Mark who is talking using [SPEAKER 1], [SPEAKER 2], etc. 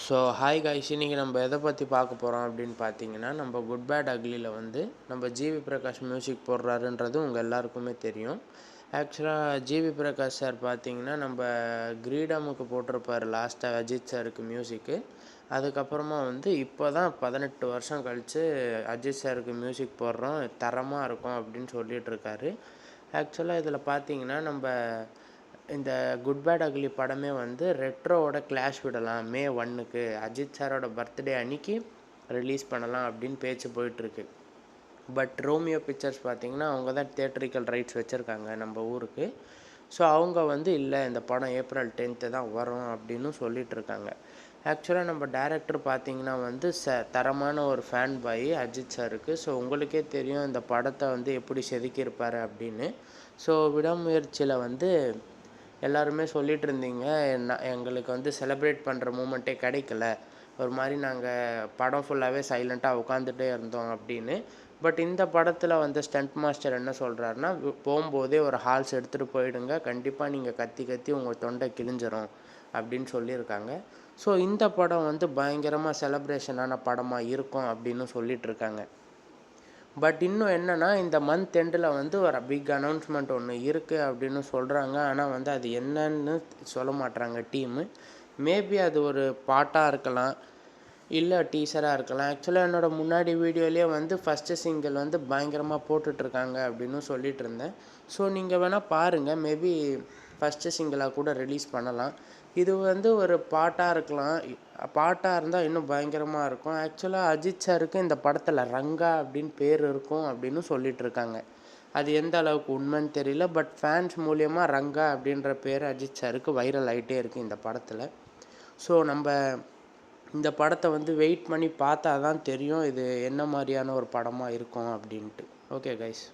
[SPEAKER 1] So hi guys, இன்றைக்கி நம்ம எதை பற்றி பார்க்க போகிறோம் அப்படின்னு பார்த்தீங்கன்னா, நம்ம குட் பேட் அக்லியில் வந்து நம்ம ஜிவி பிரகாஷ் மியூசிக் போடுறாருன்றது உங்கள் எல்லாருக்குமே தெரியும். ஆக்சுவலாக ஜிவி பிரகாஷ் சார் பார்த்தீங்கன்னா நம்ம கிரீடமுக்கு போட்டிருப்பார் லாஸ்ட்டாக அஜித் சாருக்கு மியூசிக்கு. அதுக்கப்புறமா வந்து இப்போ தான் 18 வருஷம் கழித்து அஜித் சாருக்கு மியூசிக் போடுறோம், தரமாக இருக்கும் அப்படின்னு சொல்லிகிட்ருக்காரு. ஆக்சுவலாக இதில் பார்த்தீங்கன்னா நம்ம இந்த குட் பேட் அக்லி படமே வந்து ரெட்ரோவோட கிளாஷ் விடலாம், மே 1க்கு அஜித் சாரோட பர்த்டே அன்னைக்கு ரிலீஸ் பண்ணலாம் அப்படின்னு பேச்சு போயிட்டுருக்கு. பட் ரோமியோ பிக்சர்ஸ் பார்த்திங்கன்னா அவங்க தான் தியேட்ரிக்கல் ரைட்ஸ் வச்சுருக்காங்க நம்ம ஊருக்கு. ஸோ அவங்க வந்து இல்லை, இந்த படம் ஏப்ரல் 10 தான் வரும் அப்படின்னு சொல்லிகிட்ருக்காங்க. ஆக்சுவலாக நம்ம டேரக்டர் பார்த்திங்கன்னா வந்து தரமான ஒரு ஃபேன் பாய் அஜித் சாருக்கு. ஸோ உங்களுக்கே தெரியும் இந்த படத்தை வந்து எப்படி செதுக்கியிருப்பார் அப்படின்னு. ஸோ விடாமுயற்சியில் வந்து எல்லாருமே சொல்லிகிட்டு இருந்தீங்க, எங்களுக்கு வந்து செலிப்ரேட் பண்ணுற மூமெண்ட்டே கிடைக்கல, ஒரு மாதிரி நாங்கள் படம் ஃபுல்லாகவே சைலண்ட்டாக உட்காந்துட்டே இருந்தோம் அப்படின்னு. பட் இந்த படத்தில் வந்து ஸ்டண்ட் மாஸ்டர் என்ன சொல்கிறாருன்னா, போகும்போதே ஒரு ஹால்ஸ் எடுத்துகிட்டு போயிடுங்க, கண்டிப்பாக நீங்கள் கத்தி கத்தி உங்கள் தொண்டை கிழிஞ்சிரும் அப்படின்னு சொல்லியிருக்காங்க. ஸோ இந்த படம் வந்து பயங்கரமாக செலப்ரேஷனான படமாக இருக்கும் அப்படின்னு சொல்லிகிட்ருக்காங்க. பட் இன்னும் என்னென்னா, இந்த மந்த் எண்டில் வந்து ஒரு பிக் அனௌன்ஸ்மெண்ட் ஒன்று இருக்குது அப்படின்னு சொல்கிறாங்க. ஆனால் வந்து அது என்னன்னு சொல்ல மாட்றாங்க டீமு. மேபி அது ஒரு பாட்டாக இருக்கலாம், இல்லை டீசராக இருக்கலாம். ஆக்சுவலாக என்னோடய முன்னாடி வீடியோலேயே வந்து ஃபஸ்ட்டு சிங்கிள் வந்து பயங்கரமாக போட்டுட்ருக்காங்க அப்படின்னு சொல்லிகிட்டு இருந்தேன். ஸோ நீங்கள் வேணால் பாருங்கள், மேபி ஃபஸ்ட்டு சிங்கிளாக கூட ரிலீஸ் பண்ணலாம். இது வந்து ஒரு பாட்டாக இருக்கலாம், பாட்டாக இருந்தால் இன்னும் பயங்கரமாக இருக்கும். ஆக்சுவலாக அஜித் சாருக்கு இந்த படத்தில் ரங்கா அப்படின்னு பேர் இருக்கும் அப்படின்னு சொல்லிகிட்ருக்காங்க. அது எந்த அளவுக்கு உண்மைன்னு தெரியல. பட் ஃபேன்ஸ் மூலியமாக ரங்கா அப்படின்ற பேர் அஜித் சாருக்கு வைரல் ஆகிட்டே இருக்குது இந்த படத்தில். ஸோ நம்ம இந்த படத்தை வந்து வெயிட் பண்ணி பார்த்தா தான் தெரியும் இது என்ன மாதிரியான ஒரு படமாக இருக்கும் அப்படின்ட்டு. Okay guys.